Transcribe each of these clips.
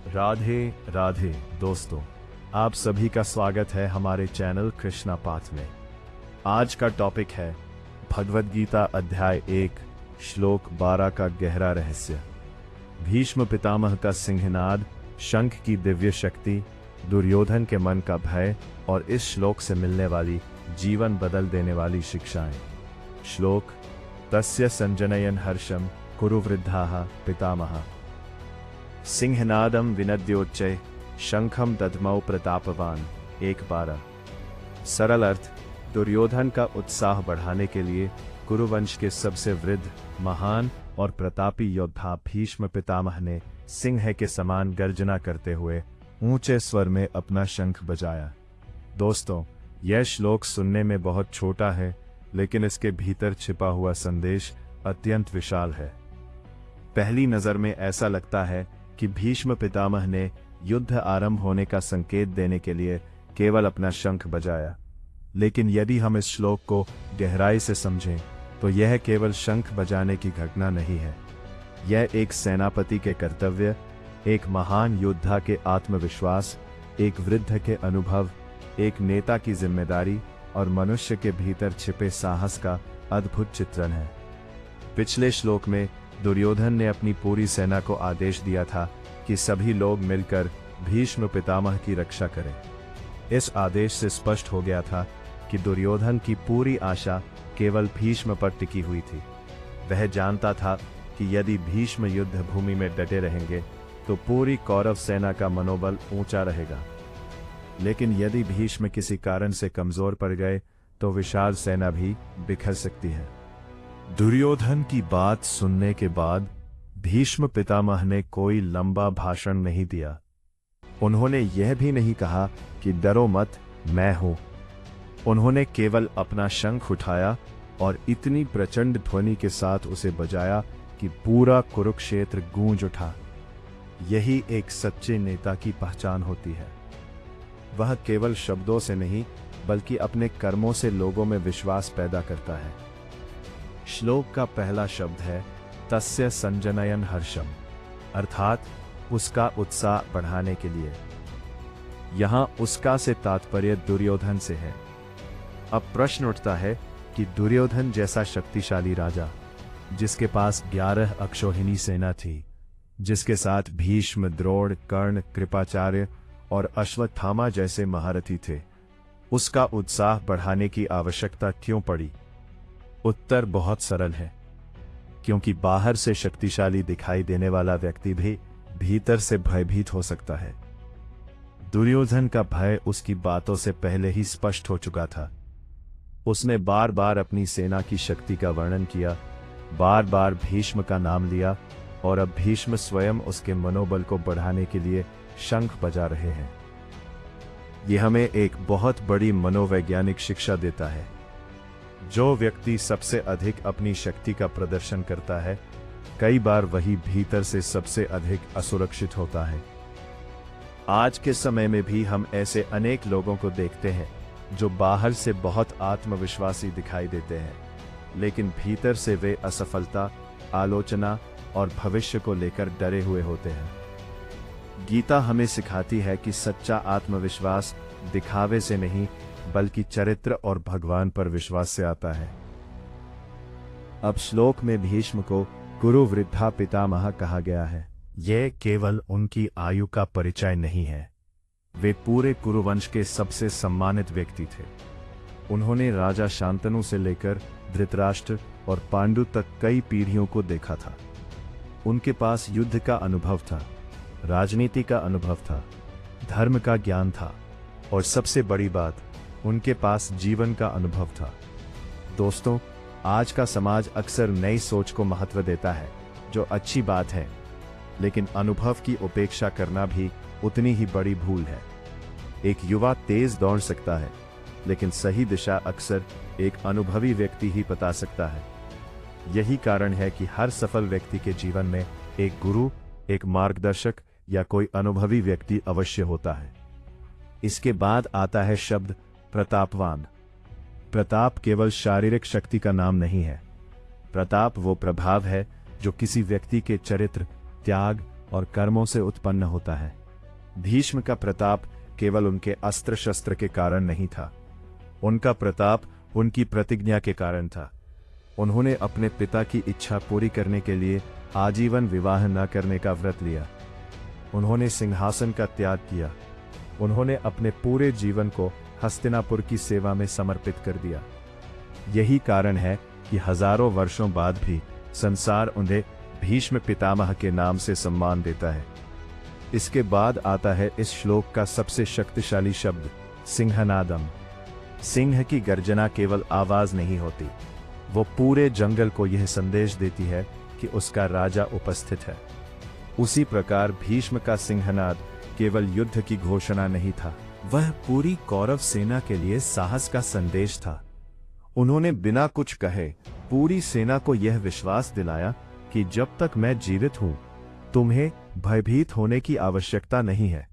राधे राधे दोस्तों, आप सभी का स्वागत है हमारे चैनल कृष्णा पाथ में। आज का टॉपिक है भगवद गीता अध्याय 1 श्लोक 12 का गहरा रहस्य। भीष्म पितामह का सिंहनाद, शंख की दिव्य शक्ति, दुर्योधन के मन का भय और इस श्लोक से मिलने वाली जीवन बदल देने वाली शिक्षाएं। श्लोक: तस्य संजनयन हर्षम कुरु वृद्धाः पितामहः। सिंहनादम विनद्योच्चय शंखम दध्मौ प्रतापवान। 1:12। सरल अर्थ: दुर्योधन का उत्साह बढ़ाने के लिए कुरुवंश के सबसे वृद्ध, महान और प्रतापी योद्धा भीष्म पितामह ने सिंह के समान गर्जना करते हुए ऊंचे स्वर में अपना शंख बजाया। दोस्तों, यह श्लोक सुनने में बहुत छोटा है, लेकिन इसके भीतर छिपा हुआ संदेश अत्यंत विशाल है। पहली नजर में ऐसा लगता है कि भीष्म पितामह ने युद्ध आरंभ होने का संकेत देने के लिए केवल अपना शंख बजाया, लेकिन यदि हम इस श्लोक को गहराई से समझें तो यह केवल शंख बजाने की घटना नहीं है। यह एक सेनापति के कर्तव्य, एक महान योद्धा के आत्मविश्वास, एक वृद्ध के अनुभव, एक नेता की जिम्मेदारी और मनुष्य के भीतर छिपे साहस का अद्भुत चित्रण है। पिछले श्लोक में दुर्योधन ने अपनी पूरी सेना को आदेश दिया था कि सभी लोग मिलकर भीष्म पितामह की रक्षा करें। इस आदेश से स्पष्ट हो गया था कि दुर्योधन की पूरी आशा केवल भीष्म पर टिकी हुई थी। वह जानता था कि यदि भीष्म युद्ध भूमि में डटे रहेंगे तो पूरी कौरव सेना का मनोबल ऊंचा रहेगा, लेकिन यदि भीष्म किसी कारण से कमजोर पड़ गए तो विशाल सेना भी बिखर सकती है। दुर्योधन की बात सुनने के बाद भीष्म पितामह ने कोई लंबा भाषण नहीं दिया। उन्होंने यह भी नहीं कहा कि डरो मत, मैं हूं। उन्होंने केवल अपना शंख उठाया और इतनी प्रचंड ध्वनि के साथ उसे बजाया कि पूरा कुरुक्षेत्र गूंज उठा। यही एक सच्चे नेता की पहचान होती है। वह केवल शब्दों से नहीं बल्कि अपने कर्मों से लोगों में विश्वास पैदा करता है। श्लोक का पहला शब्द है तस्य संजनयन हर्षम, अर्थात उसका उत्साह बढ़ाने के लिए। यहां उसका से तात्पर्य दुर्योधन से है। अब प्रश्न उठता है कि दुर्योधन जैसा शक्तिशाली राजा, जिसके पास 11 अक्षौहिणी सेना थी, जिसके साथ भीष्म, द्रोण, कर्ण, कृपाचार्य और अश्वत्थामा जैसे महारथी थे, उसका उत्साह बढ़ाने की आवश्यकता क्यों पड़ी? उत्तर बहुत सरल है, क्योंकि बाहर से शक्तिशाली दिखाई देने वाला व्यक्ति भी भीतर से भयभीत हो सकता है। दुर्योधन का भय उसकी बातों से पहले ही स्पष्ट हो चुका था। उसने बार बार अपनी सेना की शक्ति का वर्णन किया, बार बार भीष्म का नाम लिया, और अब भीष्म स्वयं उसके मनोबल को बढ़ाने के लिए शंख बजा रहे हैं। यह हमें एक बहुत बड़ी मनोवैज्ञानिक शिक्षा देता है। जो व्यक्ति सबसे अधिक अपनी शक्ति का प्रदर्शन करता है, कई बार वही भीतर से सबसे अधिक असुरक्षित होता है। आज के समय में भी हम ऐसे अनेक लोगों को देखते हैं जो बाहर से बहुत आत्मविश्वासी दिखाई देते हैं, लेकिन भीतर से वे असफलता, आलोचना और भविष्य को लेकर डरे हुए होते हैं। गीता हमें सिखाती है कि सच्चा आत्मविश्वास दिखावे से नहीं बल्कि चरित्र और भगवान पर विश्वास से आता है। अब श्लोक में भीष्म को कुरु वृद्धा पितामह कहा गया है। यह केवल उनकी आयु का परिचय नहीं है, वे पूरे कुरुवंश के सबसे सम्मानित व्यक्ति थे। उन्होंने राजा शांतनु से लेकर धृतराष्ट्र और पांडु तक कई पीढ़ियों को देखा था। उनके पास युद्ध का अनुभव था, राजनीति का अनुभव था, धर्म का ज्ञान था, और सबसे बड़ी बात, उनके पास जीवन का अनुभव था। दोस्तों, आज का समाज अक्सर नई सोच को महत्व देता है, जो अच्छी बात है, लेकिन अनुभव की उपेक्षा करना भी उतनी ही बड़ी भूल है। एक युवा तेज दौड़ सकता है, लेकिन सही दिशा अक्सर एक अनुभवी व्यक्ति ही बता सकता है। यही कारण है कि हर सफल व्यक्ति के जीवन में एक गुरु, एक मार्गदर्शक या कोई अनुभवी व्यक्ति अवश्य होता है। इसके बाद आता है शब्द प्रतापवान। प्रताप केवल शारीरिक शक्ति का नाम नहीं है। प्रताप वो प्रभाव है जो किसी व्यक्ति के चरित्र, त्याग और कर्मों से उत्पन्न होता है। भीष्म का प्रताप केवल उनके अस्त्र शस्त्र के कारण नहीं था, उनका प्रताप उनकी प्रतिज्ञा के कारण था। उन्होंने अपने पिता की इच्छा पूरी करने के लिए आजीवन विवाह न करने का व्रत लिया। उन्होंने सिंहासन का त्याग किया। उन्होंने अपने पूरे जीवन को हस्तिनापुर की सेवा में समर्पित कर दिया। यही कारण है कि हजारों वर्षों बाद भी संसार उन्हें भीष्म पितामह के नाम से सम्मान देता है। इसके बाद आता है इस श्लोक का सबसे शक्तिशाली शब्द, सिंहनादम। सिंह की गर्जना केवल आवाज नहीं होती, वो पूरे जंगल को यह संदेश देती है कि उसका राजा उपस्थित है। उसी प्रकार भीष्म का सिंहनाद केवल युद्ध की घोषणा नहीं था, वह पूरी कौरव सेना के लिए साहस का संदेश था। उन्होंने बिना कुछ कहे पूरी सेना को यह विश्वास दिलाया कि जब तक मैं जीवित हूं, तुम्हें भयभीत होने की आवश्यकता नहीं है।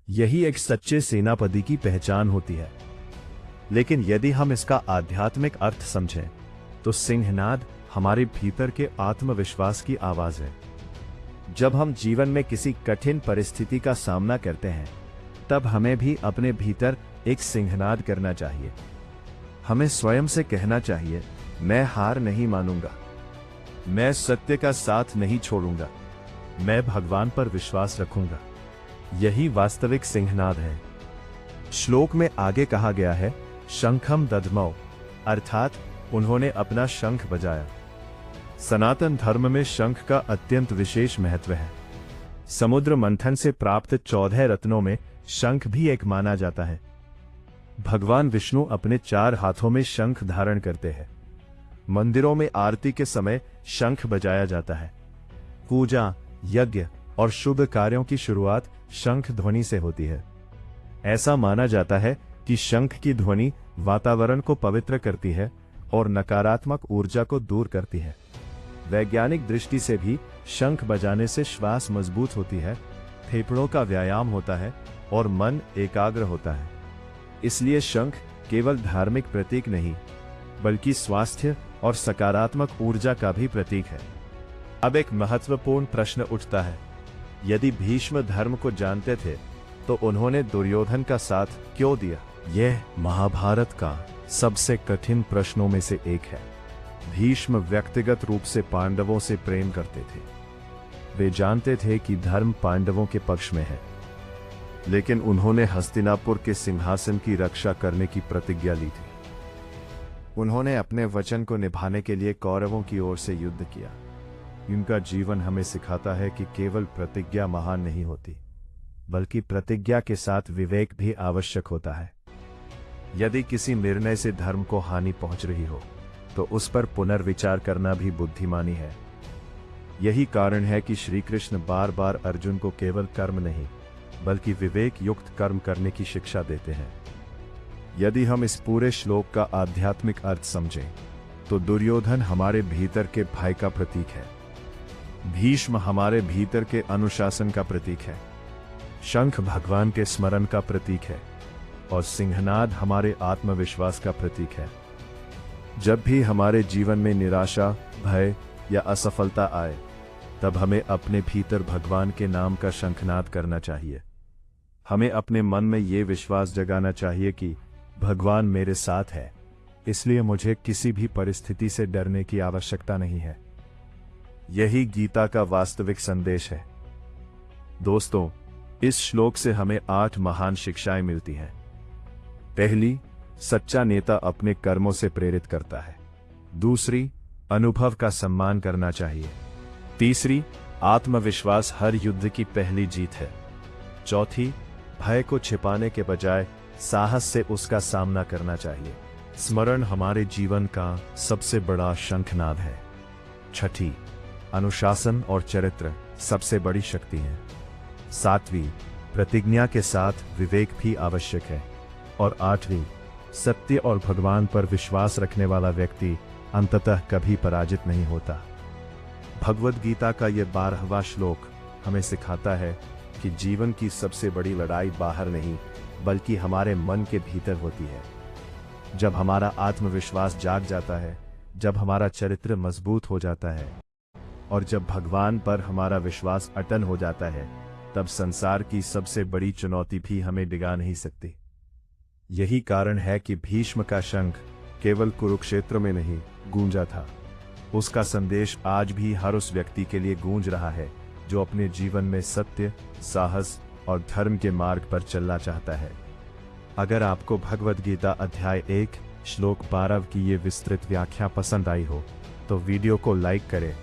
यही एक सच्चे सेनापति की पहचान होती है। लेकिन यदि हम इसका आध्यात्मिक अर्थ समझें, तो सिंहनाद हमारे भीतर के आत्मविश्वास की आवाज है। जब हम जीवन में किसी कठिन परिस्थिति का सामना करते हैं, तब हमें भी अपने भीतर एक सिंहनाद करना चाहिए। हमें स्वयं से कहना चाहिए, मैं हार नहीं मानूंगा, मैं सत्य का साथ नहीं छोड़ूंगा, मैं भगवान पर विश्वास रखूंगा। यही वास्तविक सिंहनाद है। श्लोक में आगे कहा गया है, शंखम दध्मौ, अर्थात उन्होंने अपना शंख बजाया। सनातन धर्म में शंख का अत्यंत विशेष महत्व है। समुद्र मंथन से प्राप्त 14 रत्नों में शंख भी एक माना जाता है। भगवान विष्णु अपने 4 हाथों में शंख धारण करते हैं। मंदिरों में आरती के समय शंख बजाया जाता है। पूजा, यज्ञ और शुभ कार्यों की शुरुआत शंख ध्वनि से होती है। ऐसा माना जाता है कि शंख की ध्वनि वातावरण को पवित्र करती है और नकारात्मक ऊर्जा को दूर करती है। वैज्ञानिक दृष्टि से भी शंख बजाने से श्वास मजबूत होती है, फेफड़ों का व्यायाम होता है और मन एकाग्र होता है। इसलिए शंख केवल धार्मिक प्रतीक नहीं, बल्कि स्वास्थ्य और सकारात्मक ऊर्जा का भी प्रतीक है। अब एक महत्वपूर्ण प्रश्न उठता है, यदि भीष्म धर्म को जानते थे, तो उन्होंने दुर्योधन का साथ क्यों दिया? यह महाभारत का सबसे कठिन प्रश्नों में से एक है। भीष्म व्यक्तिगत रूप से पांडवों से प्रेम करते थे। वे जानते थे कि धर्म पांडवों के पक्ष में है, लेकिन उन्होंने हस्तिनापुर के सिंहासन की रक्षा करने की प्रतिज्ञा ली थी। उन्होंने अपने वचन को निभाने के लिए कौरवों की ओर से युद्ध किया। उनका जीवन हमें सिखाता है कि केवल प्रतिज्ञा महान नहीं होती, बल्कि प्रतिज्ञा के साथ विवेक भी आवश्यक होता है। यदि किसी निर्णय से धर्म को हानि पहुंच रही हो, तो उस पर पुनर्विचार करना भी बुद्धिमानी है। यही कारण है कि श्री कृष्ण बार बार अर्जुन को केवल कर्म नहीं, बल्कि विवेक युक्त कर्म करने की शिक्षा देते हैं। यदि हम इस पूरे श्लोक का आध्यात्मिक अर्थ समझें, तो दुर्योधन हमारे भीतर के भय का प्रतीक है, भीष्म हमारे भीतर के अनुशासन का प्रतीक है, शंख भगवान के स्मरण का प्रतीक है और सिंहनाद हमारे आत्मविश्वास का प्रतीक है। जब भी हमारे जीवन में निराशा, भय या असफलता आए, तब हमें अपने भीतर भगवान के नाम का शंखनाद करना चाहिए। हमें अपने मन में ये विश्वास जगाना चाहिए कि भगवान मेरे साथ है, इसलिए मुझे किसी भी परिस्थिति से डरने की आवश्यकता नहीं है। यही गीता का वास्तविक संदेश है। दोस्तों, इस श्लोक से हमें 8 महान शिक्षाएं मिलती हैं। पहली, सच्चा नेता अपने कर्मों से प्रेरित करता है। दूसरी, अनुभव का सम्मान करना चाहिए। तीसरी, आत्मविश्वास हर युद्ध की पहली जीत है। चौथी, भय को छिपाने के बजाय साहस से उसका सामना करना चाहिए। स्मरण हमारे जीवन का सबसे बड़ा शंखनाद है। छठी, अनुशासन और चरित्र सबसे बड़ी शक्ति है। सातवीं, प्रतिज्ञा के साथ विवेक भी आवश्यक है। और आठवीं, सत्य और भगवान पर विश्वास रखने वाला व्यक्ति अंततः कभी पराजित नहीं होता। भगवद गीता का यह 12वां श्लोक हमें सिखाता है कि जीवन की सबसे बड़ी लड़ाई बाहर नहीं, बल्कि हमारे मन के भीतर होती है। जब हमारा आत्मविश्वास जाग जाता है, जब हमारा चरित्र मजबूत हो जाता है, और जब भगवान पर हमारा विश्वास अटल हो जाता है, तब संसार की सबसे बड़ी चुनौती भी हमें डिगा नहीं सकती। यही कारण है कि भीष्म का शंख केवल कुरुक्षेत्र में नहीं गूंजा था। उसका संदेश आज भी हर उस व्यक्ति के लिए गूंज रहा है जो अपने जीवन में सत्य, साहस और धर्म के मार्ग पर चलना चाहता है। अगर आपको भगवद गीता अध्याय 1 श्लोक 12 की ये विस्तृत व्याख्या पसंद आई हो तो वीडियो को लाइक करें,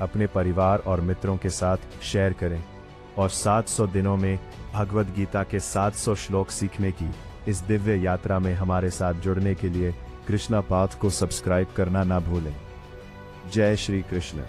अपने परिवार और मित्रों के साथ शेयर करें और 700 दिनों में भगवद गीता के 700 श्लोक सीखने की इस दिव्य यात्रा में हमारे साथ जुड़ने के लिए कृष्णा पाथ को सब्सक्राइब करना ना भूलें। जय श्री कृष्ण।